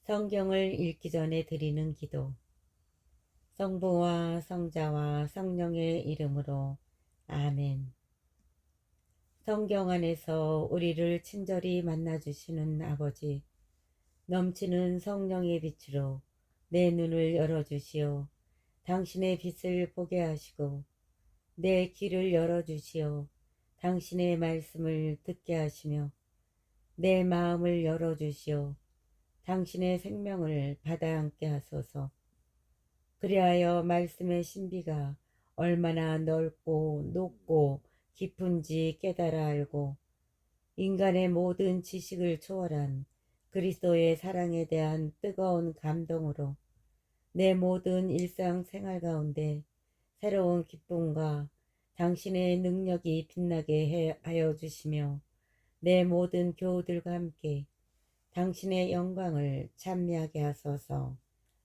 성경을 읽기 전에 드리는 기도. 성부와 성자와 성령의 이름으로 아멘. 성경 안에서 우리를 친절히 만나주시는 아버지, 넘치는 성령의 빛으로 내 눈을 열어주시오. 당신의 빛을 보게 하시고 내 귀를 열어주시오. 당신의 말씀을 듣게 하시며 내 마음을 열어주시오. 당신의 생명을 받아 안게 하소서. 그리하여 말씀의 신비가 얼마나 넓고 높고 깊은지 깨달아 알고 인간의 모든 지식을 초월한 그리스도의 사랑에 대한 뜨거운 감동으로 내 모든 일상생활 가운데 새로운 기쁨과 당신의 능력이 빛나게 하여 주시며 내 모든 교우들과 함께 당신의 영광을 찬미하게 하소서.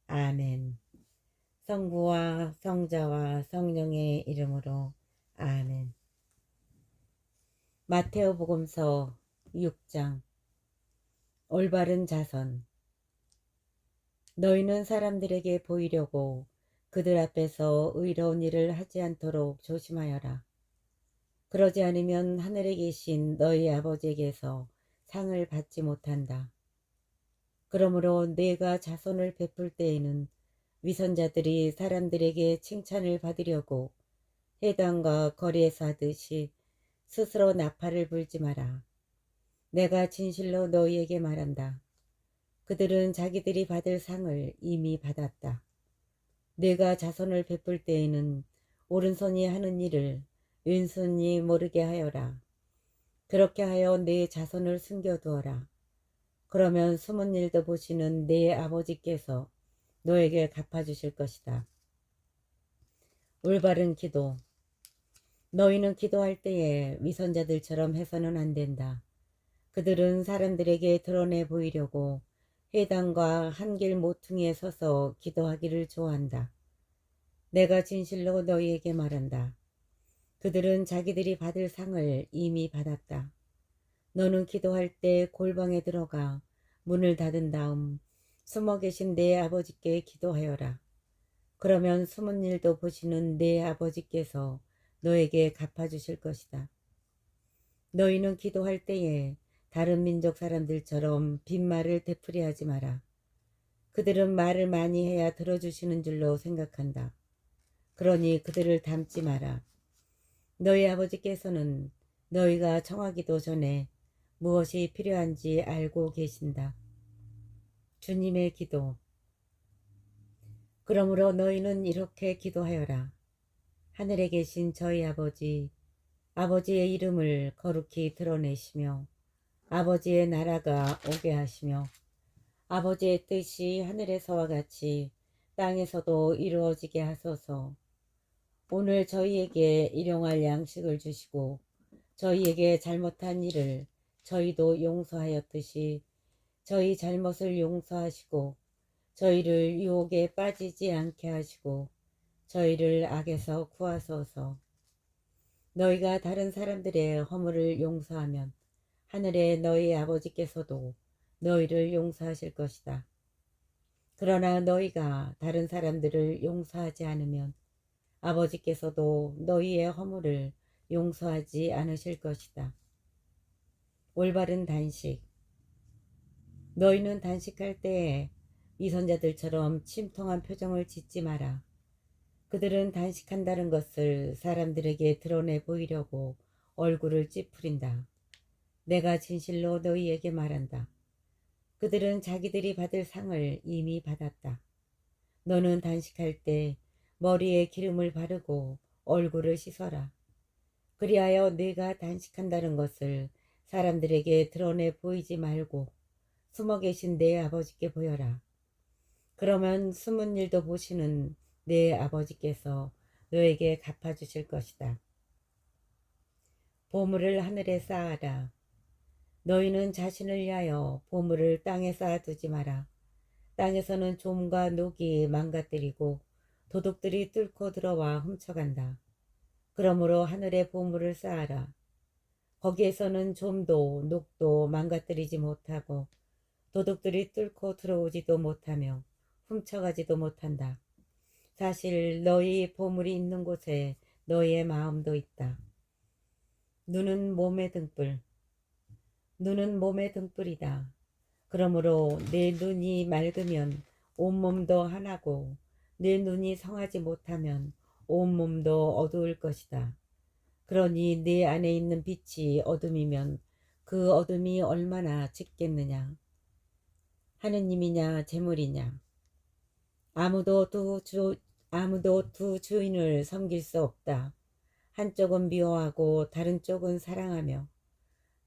아멘. 성부와 성자와 성령의 이름으로 아멘. 마테오복음서 6장. 올바른 자선. 너희는 사람들에게 보이려고 그들 앞에서 의로운 일을 하지 않도록 조심하여라. 그러지 않으면 하늘에 계신 너희 아버지에게서 상을 받지 못한다. 그러므로 내가 자선을 베풀 때에는 위선자들이 사람들에게 칭찬을 받으려고 회당과 거리에서 하듯이 스스로 나팔을 불지 마라. 내가 진실로 너희에게 말한다. 그들은 자기들이 받을 상을 이미 받았다. 내가 자선을 베풀 때에는 오른손이 하는 일을 왼손이 모르게 하여라. 그렇게 하여 내 자선을 숨겨두어라. 그러면 숨은 일도 보시는 내 아버지께서 너에게 갚아주실 것이다. 올바른 기도. 너희는 기도할 때에 위선자들처럼 해서는 안 된다. 그들은 사람들에게 드러내 보이려고 회당과 한길 모퉁이에 서서 기도하기를 좋아한다. 내가 진실로 너희에게 말한다. 그들은 자기들이 받을 상을 이미 받았다. 너는 기도할 때 골방에 들어가 문을 닫은 다음 숨어 계신 내 아버지께 기도하여라. 그러면 숨은 일도 보시는 내 아버지께서 너에게 갚아주실 것이다. 너희는 기도할 때에 다른 민족 사람들처럼 빈말을 되풀이하지 마라. 그들은 말을 많이 해야 들어주시는 줄로 생각한다. 그러니 그들을 닮지 마라. 너희 아버지께서는 너희가 청하기도 전에 무엇이 필요한지 알고 계신다. 주님의 기도. 그러므로 너희는 이렇게 기도하여라. 하늘에 계신 저희 아버지, 아버지의 이름을 거룩히 드러내시며 아버지의 나라가 오게 하시며 아버지의 뜻이 하늘에서와 같이 땅에서도 이루어지게 하소서. 오늘 저희에게 일용할 양식을 주시고 저희에게 잘못한 일을 저희도 용서하였듯이 저희 잘못을 용서하시고 저희를 유혹에 빠지지 않게 하시고 저희를 악에서 구하소서. 너희가 다른 사람들의 허물을 용서하면 하늘의 너희 아버지께서도 너희를 용서하실 것이다. 그러나 너희가 다른 사람들을 용서하지 않으면 아버지께서도 너희의 허물을 용서하지 않으실 것이다. 올바른 단식. 너희는 단식할 때에 위선자들처럼 침통한 표정을 짓지 마라. 그들은 단식한다는 것을 사람들에게 드러내 보이려고 얼굴을 찌푸린다. 내가 진실로 너희에게 말한다. 그들은 자기들이 받을 상을 이미 받았다. 너는 단식할 때 머리에 기름을 바르고 얼굴을 씻어라. 그리하여 네가 단식한다는 것을 사람들에게 드러내 보이지 말고 숨어 계신 내 아버지께 보여라. 그러면 숨은 일도 보시는 내 아버지께서 너에게 갚아주실 것이다. 보물을 하늘에 쌓아라. 너희는 자신을 위하여 보물을 땅에 쌓아두지 마라. 땅에서는 좀과 녹이 망가뜨리고 도둑들이 뚫고 들어와 훔쳐간다. 그러므로 하늘에 보물을 쌓아라. 거기에서는 좀도 녹도 망가뜨리지 못하고 도둑들이 뚫고 들어오지도 못하며 훔쳐가지도 못한다. 사실 너희 보물이 있는 곳에 너희의 마음도 있다. 눈은 몸의 등불, 눈은 몸의 등불이다. 그러므로 내 눈이 맑으면 온몸도 하나고 내 눈이 성하지 못하면 온몸도 어두울 것이다. 그러니 내 안에 있는 빛이 어둠이면 그 어둠이 얼마나 짙겠느냐. 하느님이냐 재물이냐. 아무도 두 주인을 섬길 수 없다. 한쪽은 미워하고 다른 쪽은 사랑하며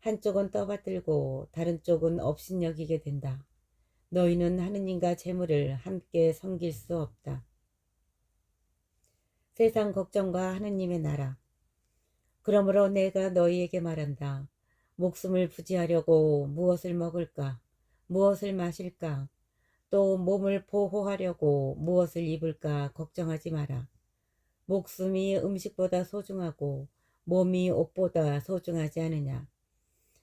한쪽은 떠받들고 다른 쪽은 업신여기게 된다. 너희는 하느님과 재물을 함께 섬길 수 없다. 세상 걱정과 하느님의 나라. 그러므로 내가 너희에게 말한다. 목숨을 부지하려고 무엇을 먹을까? 무엇을 마실까? 또 몸을 보호하려고 무엇을 입을까 걱정하지 마라. 목숨이 음식보다 소중하고 몸이 옷보다 소중하지 않으냐.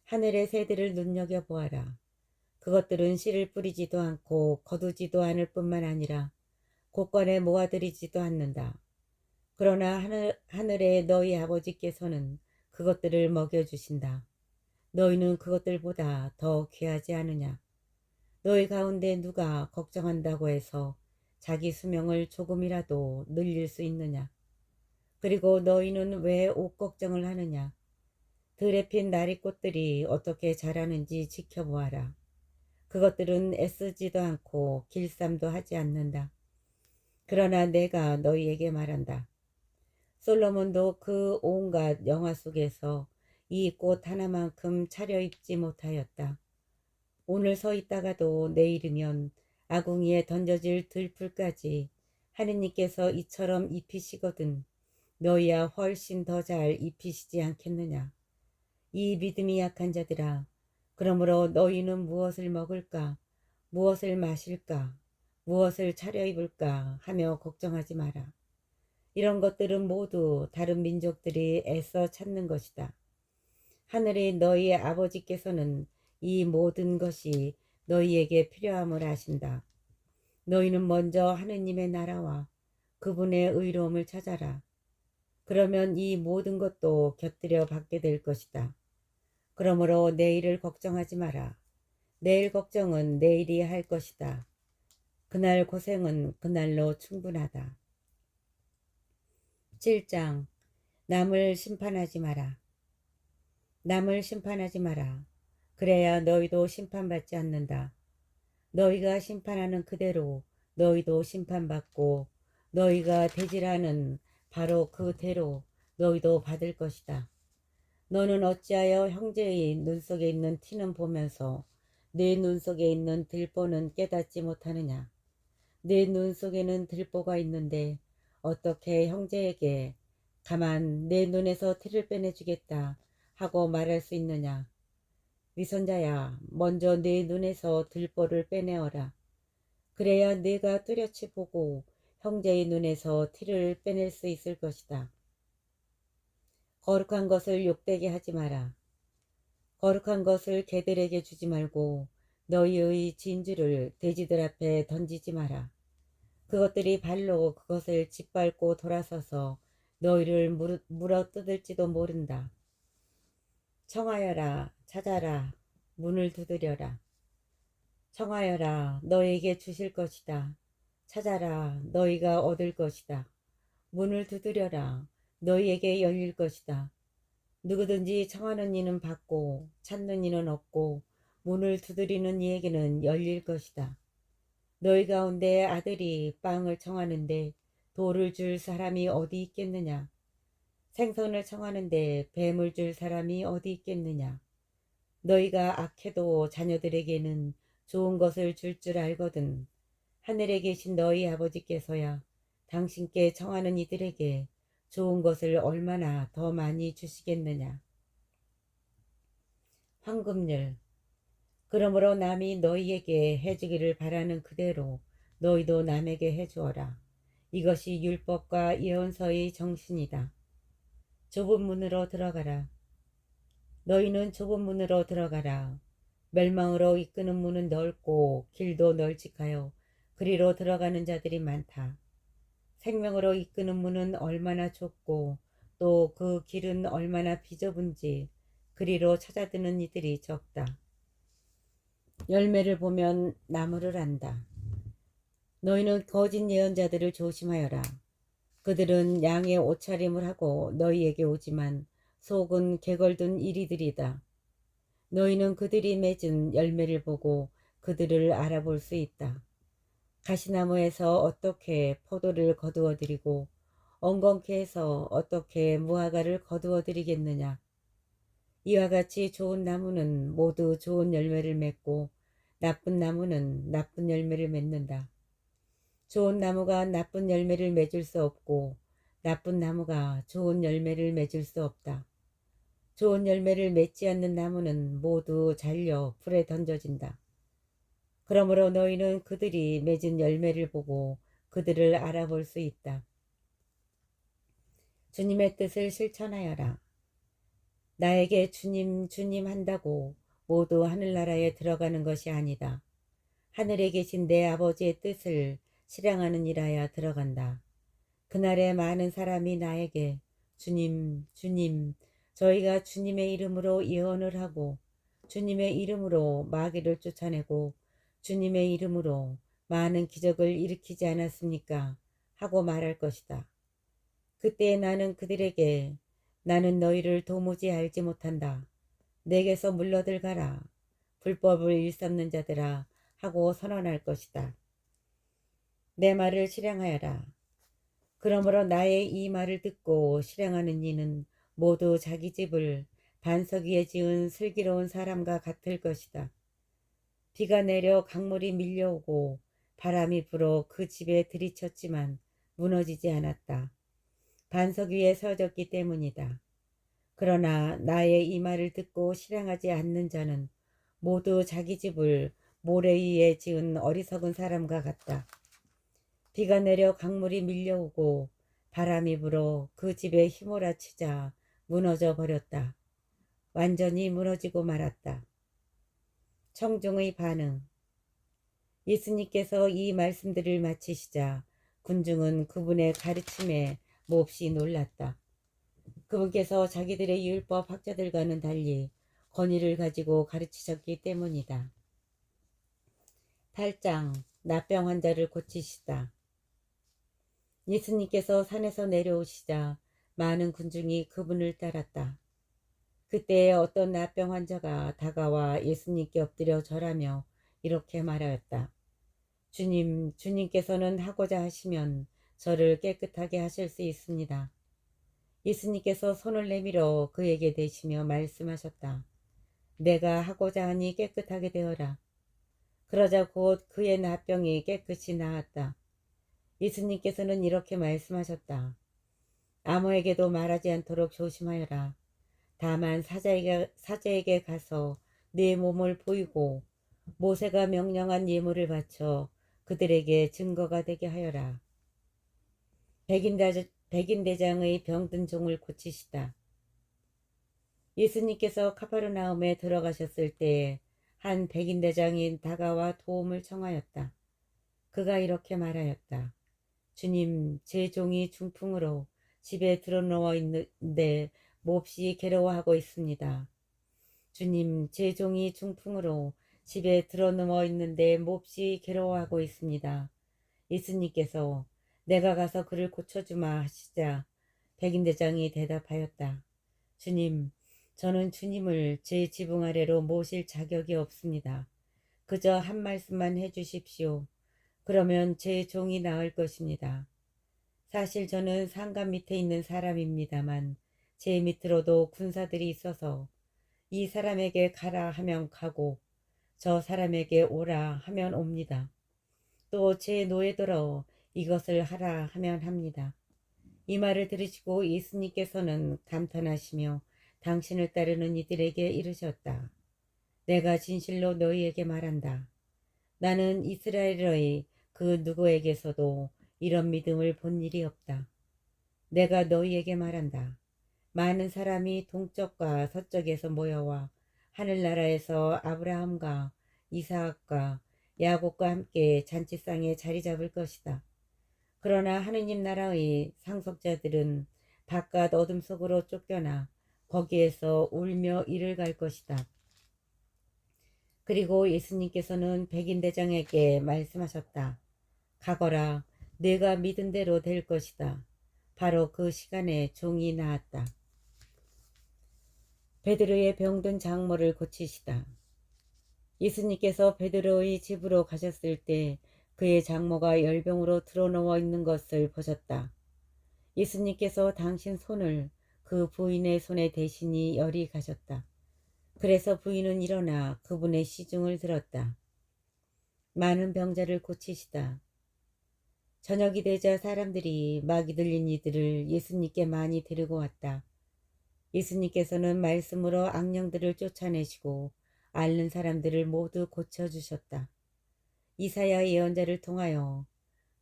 하늘의 새들을 눈여겨보아라. 그것들은 씨를 뿌리지도 않고 거두지도 않을 뿐만 아니라 곳간에 모아들이지도 않는다. 그러나 하늘의 너희 아버지께서는 그것들을 먹여주신다. 너희는 그것들보다 더 귀하지 않으냐. 너희 가운데 누가 걱정한다고 해서 자기 수명을 조금이라도 늘릴 수 있느냐. 그리고 너희는 왜 옷 걱정을 하느냐. 들에 핀 나리꽃들이 어떻게 자라는지 지켜보아라. 그것들은 애쓰지도 않고 길쌈도 하지 않는다. 그러나 내가 너희에게 말한다. 솔로몬도 그 온갖 영화 속에서 이 꽃 하나만큼 차려입지 못하였다. 오늘 서 있다가도 내일이면 아궁이에 던져질 들풀까지 하느님께서 이처럼 입히시거든 너희야 훨씬 더 잘 입히시지 않겠느냐. 이 믿음이 약한 자들아, 그러므로 너희는 무엇을 먹을까, 무엇을 마실까, 무엇을 차려입을까 하며 걱정하지 마라. 이런 것들은 모두 다른 민족들이 애써 찾는 것이다. 하늘의 너희의 아버지께서는 이 모든 것이 너희에게 필요함을 아신다. 너희는 먼저 하느님의 나라와 그분의 의로움을 찾아라. 그러면 이 모든 것도 곁들여 받게 될 것이다. 그러므로 내일을 걱정하지 마라. 내일 걱정은 내일이 할 것이다. 그날 고생은 그날로 충분하다. 7장. 남을 심판하지 마라. 남을 심판하지 마라. 그래야 너희도 심판받지 않는다. 너희가 심판하는 그대로 너희도 심판받고 너희가 대질하는 바로 그대로 너희도 받을 것이다. 너는 어찌하여 형제의 눈 속에 있는 티는 보면서 내 눈 속에 있는 들보는 깨닫지 못하느냐. 내 눈 속에는 들보가 있는데 어떻게 형제에게 가만 내 눈에서 티를 빼내주겠다 하고 말할 수 있느냐. 위선자야, 먼저 내 눈에서 들보를 빼내어라. 그래야 네가 뚜렷이 보고 형제의 눈에서 티를 빼낼 수 있을 것이다. 거룩한 것을 욕되게 하지 마라. 거룩한 것을 개들에게 주지 말고 너희의 진주를 돼지들 앞에 던지지 마라. 그것들이 발로 그것을 짓밟고 돌아서서 너희를 물어뜯을지도 모른다. 청하여라, 찾아라, 문을 두드려라. 청하여라, 너희에게 주실 것이다. 찾아라, 너희가 얻을 것이다. 문을 두드려라, 너희에게 열릴 것이다. 누구든지 청하는 이는 받고 찾는 이는 얻고 문을 두드리는 이에게는 열릴 것이다. 너희 가운데 아들이 빵을 청하는데 돌을 줄 사람이 어디 있겠느냐. 생선을 청하는데 뱀을 줄 사람이 어디 있겠느냐. 너희가 악해도 자녀들에게는 좋은 것을 줄 알거든. 하늘에 계신 너희 아버지께서야 당신께 청하는 이들에게 좋은 것을 얼마나 더 많이 주시겠느냐. 황금률. 그러므로 남이 너희에게 해주기를 바라는 그대로 너희도 남에게 해주어라. 이것이 율법과 예언서의 정신이다. 좁은 문으로 들어가라. 너희는 좁은 문으로 들어가라. 멸망으로 이끄는 문은 넓고 길도 널찍하여 그리로 들어가는 자들이 많다. 생명으로 이끄는 문은 얼마나 좁고 또 그 길은 얼마나 비좁은지 그리로 찾아드는 이들이 적다. 열매를 보면 나무를 안다. 너희는 거짓 예언자들을 조심하여라. 그들은 양의 옷차림을 하고 너희에게 오지만 속은 개걸든 이리들이다. 너희는 그들이 맺은 열매를 보고 그들을 알아볼 수 있다. 가시나무에서 어떻게 포도를 거두어 드리고 엉겅퀴 해서 어떻게 무화과를 거두어 드리겠느냐. 이와 같이 좋은 나무는 모두 좋은 열매를 맺고 나쁜 나무는 나쁜 열매를 맺는다. 좋은 나무가 나쁜 열매를 맺을 수 없고 나쁜 나무가 좋은 열매를 맺을 수 없다. 좋은 열매를 맺지 않는 나무는 모두 잘려 불에 던져진다. 그러므로 너희는 그들이 맺은 열매를 보고 그들을 알아볼 수 있다. 주님의 뜻을 실천하여라. 나에게 주님 주님 한다고 모두 하늘나라에 들어가는 것이 아니다. 하늘에 계신 내 아버지의 뜻을 실행하는 일하여 들어간다. 그날에 많은 사람이 나에게 주님 주님 저희가 주님의 이름으로 예언을 하고 주님의 이름으로 마귀를 쫓아내고 주님의 이름으로 많은 기적을 일으키지 않았습니까? 하고 말할 것이다. 그때 나는 그들에게 나는 너희를 도무지 알지 못한다. 내게서 물러들 가라. 불법을 일삼는 자들아 하고 선언할 것이다. 내 말을 실행하여라. 그러므로 나의 이 말을 듣고 실행하는 이는 모두 자기 집을 반석 위에 지은 슬기로운 사람과 같을 것이다. 비가 내려 강물이 밀려오고 바람이 불어 그 집에 들이쳤지만 무너지지 않았다. 반석 위에 서졌기 때문이다. 그러나 나의 이 말을 듣고 실행하지 않는 자는 모두 자기 집을 모래 위에 지은 어리석은 사람과 같다. 비가 내려 강물이 밀려오고 바람이 불어 그 집에 휘몰아치자 무너져 버렸다. 완전히 무너지고 말았다. 청중의 반응. 예수님께서 이 말씀들을 마치시자 군중은 그분의 가르침에 몹시 놀랐다. 그분께서 자기들의 율법 학자들과는 달리 권위를 가지고 가르치셨기 때문이다. 8장 나병 환자를 고치시다. 예수님께서 산에서 내려오시자 많은 군중이 그분을 따랐다. 그때 어떤 나병 환자가 다가와 예수님께 엎드려 절하며 이렇게 말하였다. 주님, 주님께서는 하고자 하시면 저를 깨끗하게 하실 수 있습니다. 예수님께서 손을 내밀어 그에게 대시며 말씀하셨다. 내가 하고자 하니 깨끗하게 되어라. 그러자 곧 그의 나병이 깨끗이 나았다. 예수님께서는 이렇게 말씀하셨다. 아무에게도 말하지 않도록 조심하여라. 다만 사자에게 가서 네 몸을 보이고 모세가 명령한 예물을 바쳐 그들에게 증거가 되게 하여라. 백인 대장의 병든 종을 고치시다. 예수님께서 카파르나움에 들어가셨을 때 한 백인 대장이 다가와 도움을 청하였다. 그가 이렇게 말하였다. 주님, 제 종이 중풍으로 집에 들어누워 있는데 몹시 괴로워하고 있습니다. 주님, 제 종이 중풍으로 집에 들어누워 있는데 몹시 괴로워하고 있습니다. 예수님께서 내가 가서 그를 고쳐주마 하시자 백인대장이 대답하였다. 주님, 저는 주님을 제 지붕 아래로 모실 자격이 없습니다. 그저 한 말씀만 해주십시오. 그러면 제 종이 나을 것입니다. 사실 저는 상관 밑에 있는 사람입니다만 제 밑으로도 군사들이 있어서 이 사람에게 가라 하면 가고 저 사람에게 오라 하면 옵니다. 또 제 노예들어 이것을 하라 하면 합니다. 이 말을 들으시고 예수님께서는 감탄하시며 당신을 따르는 이들에게 이르셨다. 내가 진실로 너희에게 말한다. 나는 이스라엘의 그 누구에게서도 이런 믿음을 본 일이 없다. 내가 너희에게 말한다. 많은 사람이 동쪽과 서쪽에서 모여와 하늘나라에서 아브라함과 이삭과 야곱과 함께 잔치상에 자리 잡을 것이다. 그러나 하느님 나라의 상속자들은 바깥 어둠 속으로 쫓겨나 거기에서 울며 이를 갈 것이다. 그리고 예수님께서는 백인대장에게 말씀하셨다. 가거라, 내가 믿은 대로 될 것이다. 바로 그 시간에 종이 나았다. 베드로의 병든 장모를 고치시다. 예수님께서 베드로의 집으로 가셨을 때 그의 장모가 열병으로 드러누워 있는 것을 보셨다. 예수님께서 당신 손을 그 부인의 손에 대신이 열이 가셨다. 그래서 부인은 일어나 그분의 시중을 들었다. 많은 병자를 고치시다. 저녁이 되자 사람들이 마귀 들린 이들을 예수님께 많이 데리고 왔다. 예수님께서는 말씀으로 악령들을 쫓아내시고 앓는 사람들을 모두 고쳐주셨다. 이사야 예언자를 통하여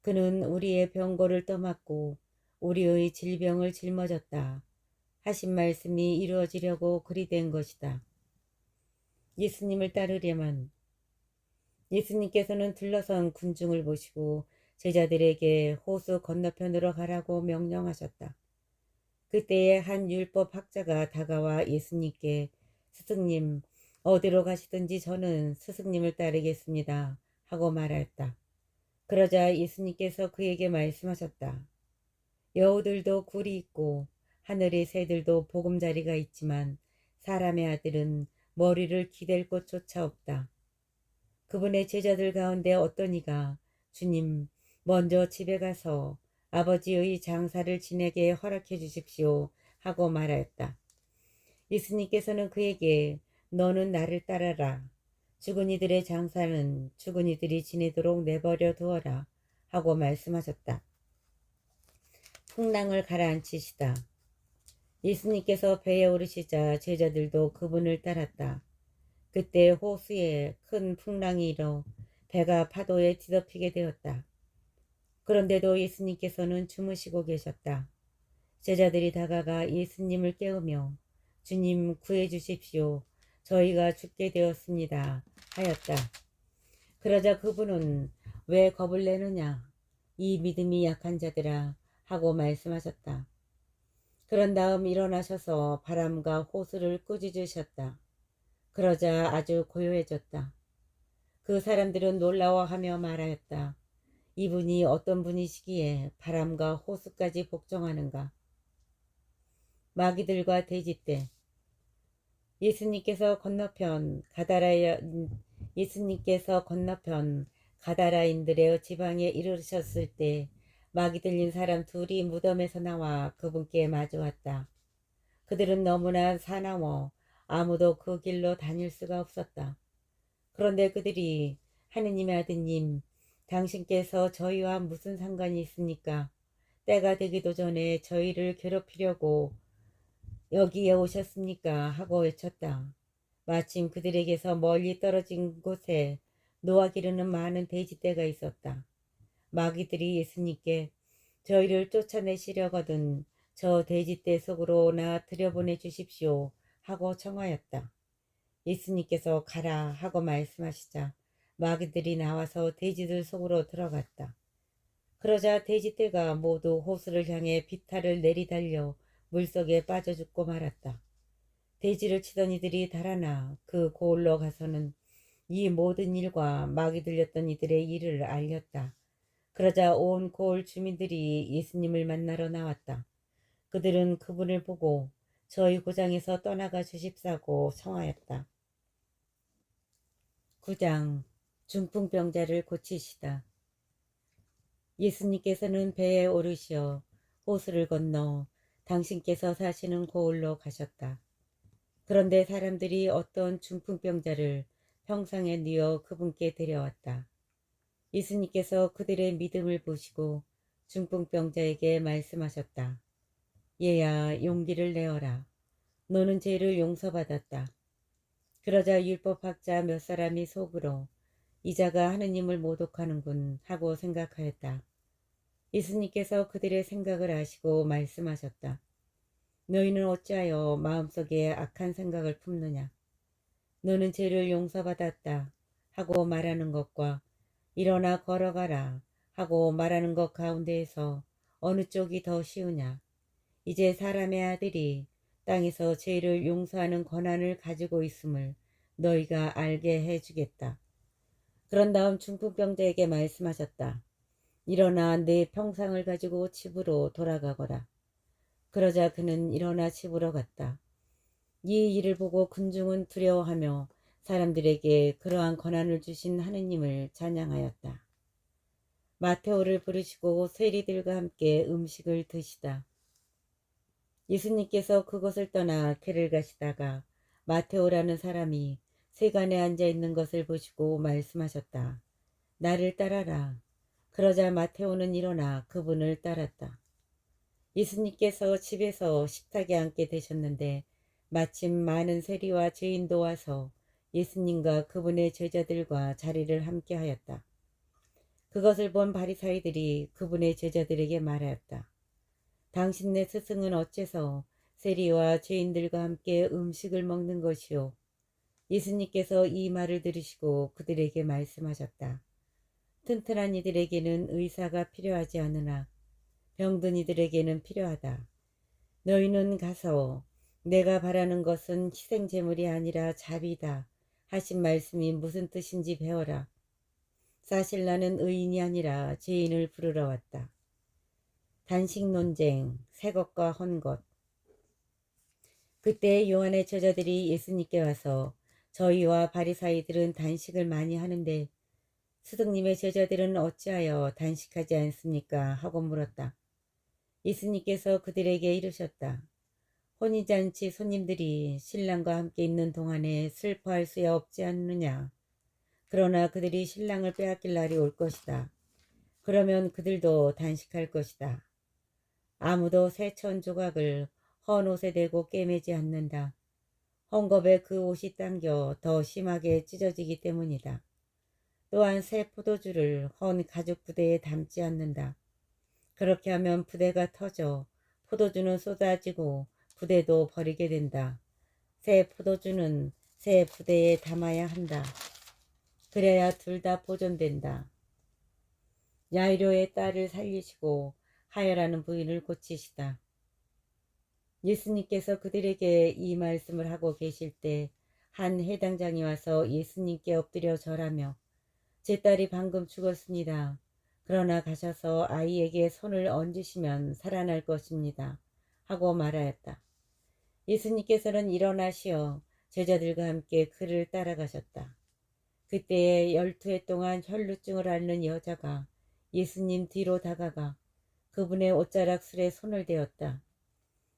그는 우리의 병고를 떠맡고 우리의 질병을 짊어졌다 하신 말씀이 이루어지려고 그리 된 것이다. 예수님을 따르려면 예수님께서는 둘러선 군중을 보시고 제자들에게 호수 건너편으로 가라고 명령하셨다. 그때에 한 율법 학자가 다가와 예수님께 스승님, 어디로 가시든지 저는 스승님을 따르겠습니다 하고 말하였다. 그러자 예수님께서 그에게 말씀하셨다. 여우들도 굴이 있고 하늘의 새들도 보금자리가 있지만 사람의 아들은 머리를 기댈 곳조차 없다. 그분의 제자들 가운데 어떤 이가 주님, 먼저 집에 가서 아버지의 장사를 지내게 허락해 주십시오 하고 말하였다. 예수님께서는 그에게 너는 나를 따라라. 죽은 이들의 장사는 죽은 이들이 지내도록 내버려 두어라 하고 말씀하셨다. 풍랑을 가라앉히시다. 예수님께서 배에 오르시자 제자들도 그분을 따랐다. 그때 호수에 큰 풍랑이 일어 배가 파도에 뒤덮이게 되었다. 그런데도 예수님께서는 주무시고 계셨다. 제자들이 다가가 예수님을 깨우며 주님 구해 주십시오. 저희가 죽게 되었습니다 하였다. 그러자 그분은 왜 겁을 내느냐? 이 믿음이 약한 자들아 하고 말씀하셨다. 그런 다음 일어나셔서 바람과 호수를 꾸짖으셨다. 그러자 아주 고요해졌다. 그 사람들은 놀라워하며 말하였다. 이분이 어떤 분이시기에 바람과 호수까지 복종하는가? 마귀들과 돼지떼. 예수님께서 건너편 가다라인들의 지방에 이르셨을 때 마귀 들린 사람 둘이 무덤에서 나와 그분께 마주왔다. 그들은 너무나 사나워 아무도 그 길로 다닐 수가 없었다. 그런데 그들이 하느님의 아드님, 당신께서 저희와 무슨 상관이 있습니까? 때가 되기도 전에 저희를 괴롭히려고 여기에 오셨습니까? 하고 외쳤다. 마침 그들에게서 멀리 떨어진 곳에 노아 기르는 많은 돼지떼가 있었다. 마귀들이 예수님께 저희를 쫓아내시려거든 저 돼지떼 속으로나 들여보내 주십시오 하고 청하였다. 예수님께서 가라 하고 말씀하시자 마귀들이 나와서 돼지들 속으로 들어갔다. 그러자 돼지떼가 모두 호수를 향해 비탈을 내리달려 물속에 빠져 죽고 말았다. 돼지를 치던 이들이 달아나 그 고을로 가서는 이 모든 일과 마귀 들렸던 이들의 일을 알렸다. 그러자 온 고을 주민들이 예수님을 만나러 나왔다. 그들은 그분을 보고 저희 고장에서 떠나가 주십사고 청하였다. 9장 중풍병자를 고치시다. 예수님께서는 배에 오르시어 호수를 건너 당신께서 사시는 고을로 가셨다. 그런데 사람들이 어떤 중풍병자를 평상에 뉘어 그분께 데려왔다. 예수님께서 그들의 믿음을 보시고 중풍병자에게 말씀하셨다. 얘야, 용기를 내어라. 너는 죄를 용서받았다. 그러자 율법학자 몇 사람이 속으로 이 자가 하느님을 모독하는군 하고 생각하였다. 예수님께서 그들의 생각을 아시고 말씀하셨다. 너희는 어찌하여 마음속에 악한 생각을 품느냐? 너는 죄를 용서받았다 하고 말하는 것과 일어나 걸어가라 하고 말하는 것 가운데에서 어느 쪽이 더 쉬우냐? 이제 사람의 아들이 땅에서 죄를 용서하는 권한을 가지고 있음을 너희가 알게 해주겠다. 그런 다음 중풍병자에게 말씀하셨다. 일어나 내 평상을 가지고 집으로 돌아가거라. 그러자 그는 일어나 집으로 갔다. 이 일을 보고 군중은 두려워하며 사람들에게 그러한 권한을 주신 하느님을 찬양하였다. 마테오를 부르시고 세리들과 함께 음식을 드시다. 예수님께서 그곳을 떠나 길을 가시다가 마테오라는 사람이 세간에 앉아 있는 것을 보시고 말씀하셨다. 나를 따라라. 그러자 마테오는 일어나 그분을 따랐다. 예수님께서 집에서 식탁에 앉게 되셨는데 마침 많은 세리와 죄인도 와서 예수님과 그분의 제자들과 자리를 함께 하였다. 그것을 본 바리사이들이 그분의 제자들에게 말하였다. 당신네 스승은 어째서 세리와 죄인들과 함께 음식을 먹는 것이요? 예수님께서 이 말을 들으시고 그들에게 말씀하셨다. 튼튼한 이들에게는 의사가 필요하지 않으나 병든 이들에게는 필요하다. 너희는 가서 내가 바라는 것은 희생제물이 아니라 자비다 하신 말씀이 무슨 뜻인지 배워라. 사실 나는 의인이 아니라 죄인을 부르러 왔다. 단식 논쟁, 새 것과 헌 것. 그때 요한의 제자들이 예수님께 와서 저희와 바리사이들은 단식을 많이 하는데 스승님의 제자들은 어찌하여 단식하지 않습니까? 하고 물었다. 예수님께서 그들에게 이르셨다. 혼인잔치 손님들이 신랑과 함께 있는 동안에 슬퍼할 수야 없지 않느냐. 그러나 그들이 신랑을 빼앗길 날이 올 것이다. 그러면 그들도 단식할 것이다. 아무도 새 천 조각을 헌 옷에 대고 꿰매지 않는다. 헝겊에 그 옷이 당겨 더 심하게 찢어지기 때문이다. 또한 새 포도주를 헌 가죽 부대에 담지 않는다. 그렇게 하면 부대가 터져 포도주는 쏟아지고 부대도 버리게 된다. 새 포도주는 새 부대에 담아야 한다. 그래야 둘 다 보존된다. 야이로의 딸을 살리시고 하여라는 부인을 고치시다. 예수님께서 그들에게 이 말씀을 하고 계실 때 한 해당장이 와서 예수님께 엎드려 절하며 제 딸이 방금 죽었습니다. 그러나 가셔서 아이에게 손을 얹으시면 살아날 것입니다. 하고 말하였다. 예수님께서는 일어나시어 제자들과 함께 그를 따라가셨다. 그때에 12해 동안 혈루증을 앓는 여자가 예수님 뒤로 다가가 그분의 옷자락술에 손을 대었다.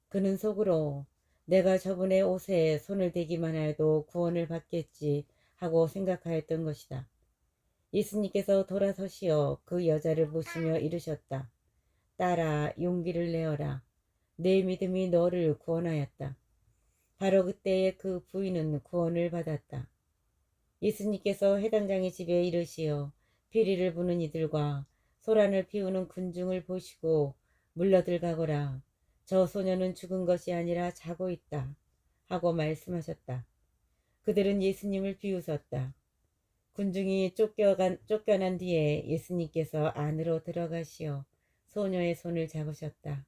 그는 속으로 내가 저분의 옷에 손을 대기만 해도 구원을 받겠지 하고 생각하였던 것이다. 예수님께서 돌아서시어 그 여자를 보시며 이르셨다. 딸아, 용기를 내어라. 내 믿음이 너를 구원하였다. 바로 그때에 그 부인은 구원을 받았다. 예수님께서 해당장의 집에 이르시어 피리를 부는 이들과 소란을 피우는 군중을 보시고 물러들 가거라. 저 소녀는 죽은 것이 아니라 자고 있다. 하고 말씀하셨다. 그들은 예수님을 비웃었다. 군중이 쫓겨난 뒤에 예수님께서 안으로 들어가시어 소녀의 손을 잡으셨다.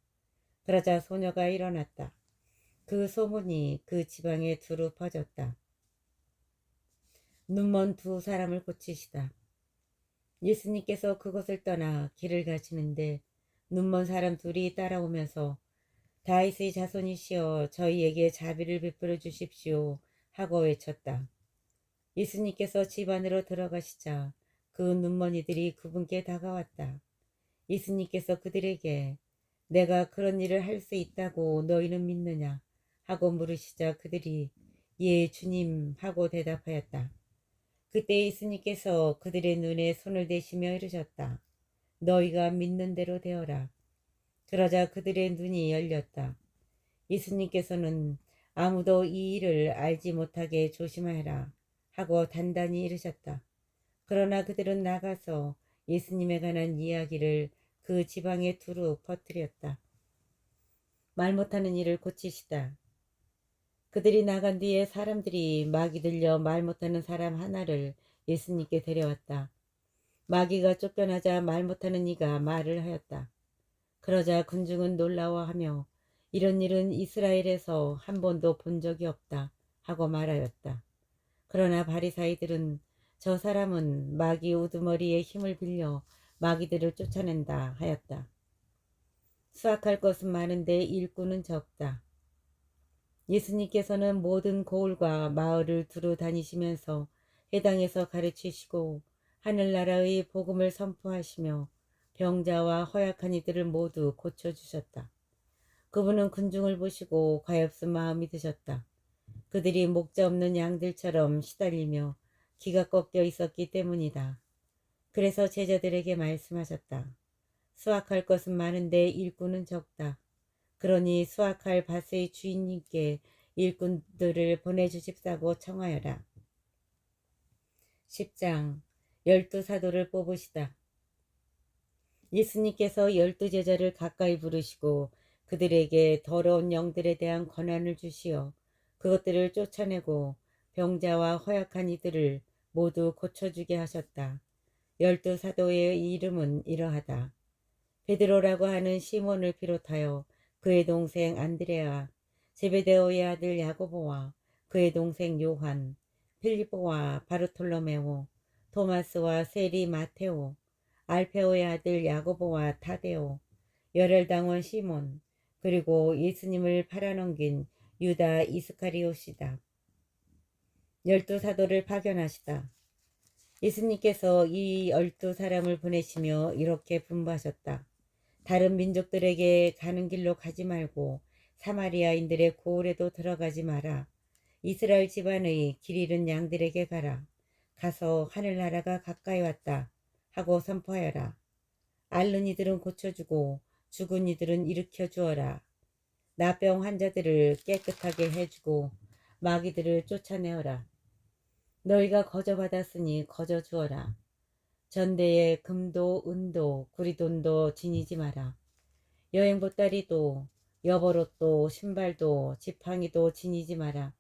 그러자 소녀가 일어났다. 그 소문이 그 지방에 두루 퍼졌다. 눈먼 두 사람을 고치시다. 예수님께서 그곳을 떠나 길을 가시는데 눈먼 사람 둘이 따라오면서 다윗의 자손이시여 저희에게 자비를 베풀어 주십시오 하고 외쳤다. 예수님께서 집 안으로 들어가시자 그 눈먼이들이 그분께 다가왔다. 예수님께서 그들에게 내가 그런 일을 할 수 있다고 너희는 믿느냐 하고 물으시자 그들이 예 주님 하고 대답하였다. 그때 예수님께서 그들의 눈에 손을 대시며 이르셨다. 너희가 믿는 대로 되어라. 그러자 그들의 눈이 열렸다. 예수님께서는 아무도 이 일을 알지 못하게 조심하라 하고 단단히 이르셨다. 그러나 그들은 나가서 예수님에 관한 이야기를 그 지방에 두루 퍼뜨렸다. 말 못하는 이를 고치시다. 그들이 나간 뒤에 사람들이 마귀 들려 말 못하는 사람 하나를 예수님께 데려왔다. 마귀가 쫓겨나자 말 못하는 이가 말을 하였다. 그러자 군중은 놀라워하며 이런 일은 이스라엘에서 한 번도 본 적이 없다 하고 말하였다. 그러나 바리사이들은 저 사람은 마귀 우두머리의 힘을 빌려 마귀들을 쫓아낸다 하였다. 수확할 것은 많은데 일꾼은 적다. 예수님께서는 모든 고을과 마을을 두루 다니시면서 해당에서 가르치시고 하늘나라의 복음을 선포하시며 병자와 허약한 이들을 모두 고쳐주셨다. 그분은 군중을 보시고 가엾은 마음이 드셨다. 그들이 목자 없는 양들처럼 시달리며 기가 꺾여 있었기 때문이다. 그래서 제자들에게 말씀하셨다. 수확할 것은 많은데 일꾼은 적다. 그러니 수확할 밭의 주인님께 일꾼들을 보내주십사고 청하여라. 10장 12사도를 뽑으시다. 예수님께서 12제자를 가까이 부르시고 그들에게 더러운 영들에 대한 권한을 주시어 그것들을 쫓아내고 병자와 허약한 이들을 모두 고쳐주게 하셨다. 12사도의 이름은 이러하다. 베드로라고 하는 시몬을 비롯하여 그의 동생 안드레아, 제베데오의 아들 야고보와 그의 동생 요한, 필리포와 바르톨로메오, 토마스와 세리 마테오, 알페오의 아들 야고보와 타데오, 열혈당원 시몬, 그리고 예수님을 팔아넘긴 유다 이스카리옷이다. 12사도를 파견하시다. 예수님께서 이 12사람을 보내시며 이렇게 분부하셨다. 다른 민족들에게 가는 길로 가지 말고 사마리아인들의 고을에도 들어가지 마라. 이스라엘 집안의 길 잃은 양들에게 가라. 가서 하늘나라가 가까이 왔다 하고 선포하여라. 앓는 이들은 고쳐주고 죽은 이들은 일으켜 주어라. 나병 환자들을 깨끗하게 해주고 마귀들을 쫓아내어라. 너희가 거저 받았으니 거저 주어라. 전대에 금도 은도 구리돈도 지니지 마라. 여행 보따리도 여벌옷도 신발도 지팡이도 지니지 마라.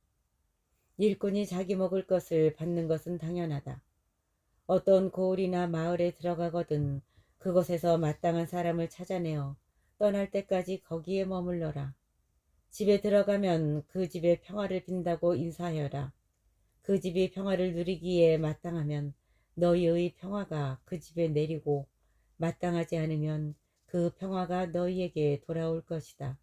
일꾼이 자기 먹을 것을 받는 것은 당연하다. 어떤 고을이나 마을에 들어가거든 그곳에서 마땅한 사람을 찾아내어 떠날 때까지 거기에 머물러라. 집에 들어가면 그 집에 평화를 빈다고 인사하여라. 그 집이 평화를 누리기에 마땅하면 너희의 평화가 그 집에 내리고 마땅하지 않으면 그 평화가 너희에게 돌아올 것이다.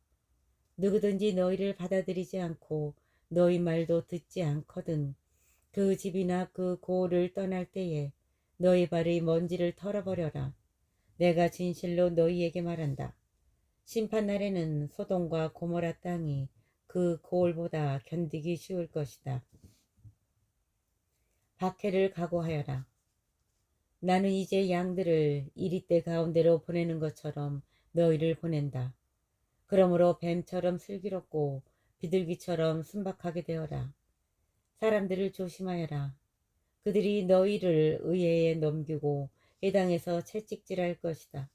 누구든지 너희를 받아들이지 않고 너희 말도 듣지 않거든 그 집이나 그 고을을 떠날 때에 너희 발의 먼지를 털어버려라. 내가 진실로 너희에게 말한다. 심판날에는 소돔과 고모라 땅이 그 고을보다 견디기 쉬울 것이다. 박해를 각오하여라. 나는 이제 양들을 이리떼 가운데로 보내는 것처럼 너희를 보낸다. 그러므로 뱀처럼 슬기롭고 비둘기처럼 순박하게 되어라. 사람들을 조심하여라. 그들이 너희를 의회에 넘기고 회당에서 채찍질할 것이다.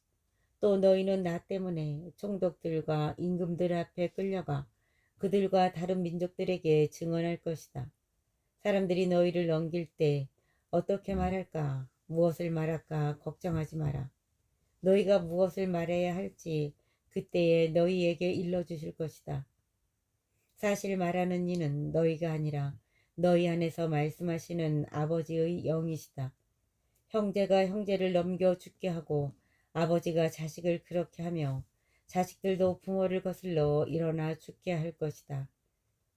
또 너희는 나 때문에 총독들과 임금들 앞에 끌려가 그들과 다른 민족들에게 증언할 것이다. 사람들이 너희를 넘길 때 어떻게 말할까, 무엇을 말할까 걱정하지 마라. 너희가 무엇을 말해야 할지 그때에 너희에게 일러주실 것이다. 사실 말하는 이는 너희가 아니라 너희 안에서 말씀하시는 아버지의 영이시다. 형제가 형제를 넘겨 죽게 하고 아버지가 자식을 그렇게 하며 자식들도 부모를 거슬러 일어나 죽게 할 것이다.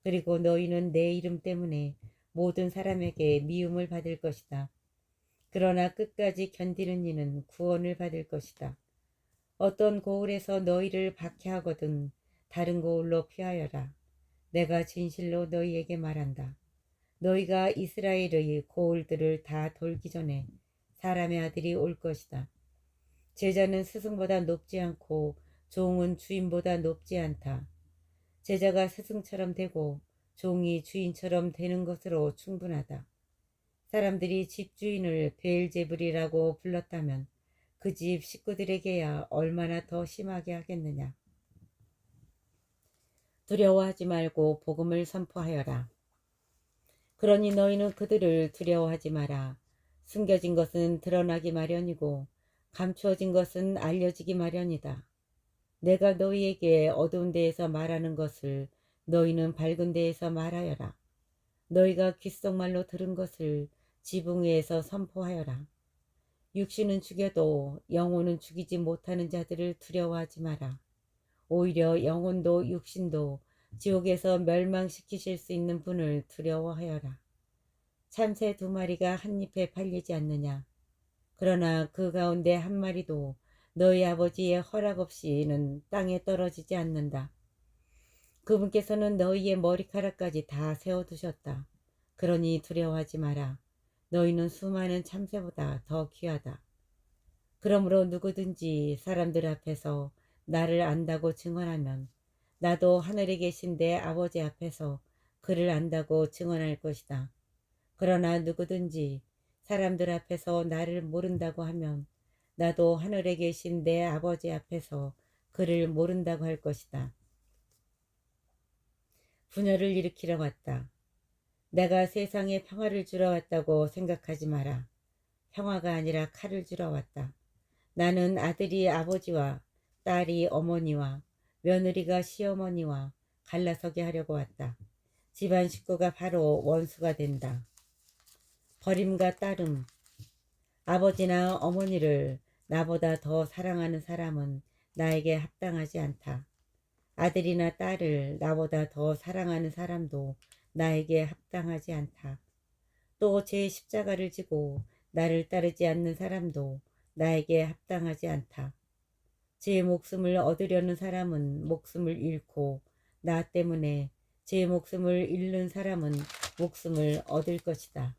그리고 너희는 내 이름 때문에 모든 사람에게 미움을 받을 것이다. 그러나 끝까지 견디는 이는 구원을 받을 것이다. 어떤 고을에서 너희를 박해하거든 다른 고을로 피하여라. 내가 진실로 너희에게 말한다. 너희가 이스라엘의 고을들을 다 돌기 전에 사람의 아들이 올 것이다. 제자는 스승보다 높지 않고 종은 주인보다 높지 않다. 제자가 스승처럼 되고 종이 주인처럼 되는 것으로 충분하다. 사람들이 집주인을 베엘제불이라고 불렀다면 그 집 식구들에게야 얼마나 더 심하게 하겠느냐. 두려워하지 말고 복음을 선포하여라. 그러니 너희는 그들을 두려워하지 마라. 숨겨진 것은 드러나기 마련이고 감추어진 것은 알려지기 마련이다. 내가 너희에게 어두운 데에서 말하는 것을 너희는 밝은 데에서 말하여라. 너희가 귓속말로 들은 것을 지붕 위에서 선포하여라. 육신은 죽여도 영혼은 죽이지 못하는 자들을 두려워하지 마라. 오히려 영혼도 육신도 지옥에서 멸망시키실 수 있는 분을 두려워하여라. 참새 2마리가 한 잎에 팔리지 않느냐. 그러나 그 가운데 한 마리도 너희 아버지의 허락 없이는 땅에 떨어지지 않는다. 그분께서는 너희의 머리카락까지 다 세워두셨다. 그러니 두려워하지 마라. 너희는 수많은 참새보다 더 귀하다. 그러므로 누구든지 사람들 앞에서 나를 안다고 증언하면 나도 하늘에 계신 내 아버지 앞에서 그를 안다고 증언할 것이다. 그러나 누구든지 사람들 앞에서 나를 모른다고 하면 나도 하늘에 계신 내 아버지 앞에서 그를 모른다고 할 것이다. 분열을 일으키러 왔다. 내가 세상에 평화를 주러 왔다고 생각하지 마라. 평화가 아니라 칼을 주러 왔다. 나는 아들이 아버지와 딸이 어머니와 며느리가 시어머니와 갈라서게 하려고 왔다. 집안 식구가 바로 원수가 된다. 버림과 따름. 아버지나 어머니를 나보다 더 사랑하는 사람은 나에게 합당하지 않다. 아들이나 딸을 나보다 더 사랑하는 사람도 나에게 합당하지 않다. 또 제 십자가를 지고 나를 따르지 않는 사람도 나에게 합당하지 않다. 제 목숨을 얻으려는 사람은 목숨을 잃고 나 때문에 제 목숨을 잃는 사람은 목숨을 얻을 것이다.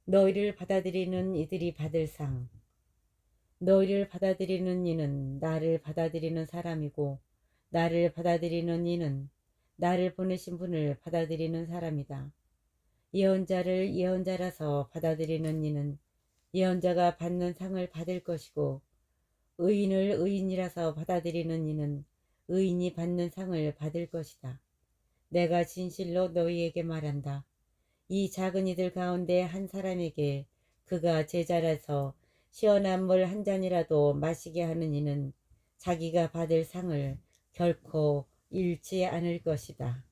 너희를 받아들이는 이들이 받을 상. 너희를 받아들이는 이는 나를 받아들이는 사람이고 나를 받아들이는 이는 나를 보내신 분을 받아들이는 사람이다. 예언자를 예언자라서 받아들이는 이는 예언자가 받는 상을 받을 것이고 의인을 의인이라서 받아들이는 이는 의인이 받는 상을 받을 것이다. 내가 진실로 너희에게 말한다. 이 작은 이들 가운데 한 사람에게 그가 제자라서 시원한 물 한 잔이라도 마시게 하는 이는 자기가 받을 상을 결코 잃지 않을 것이다.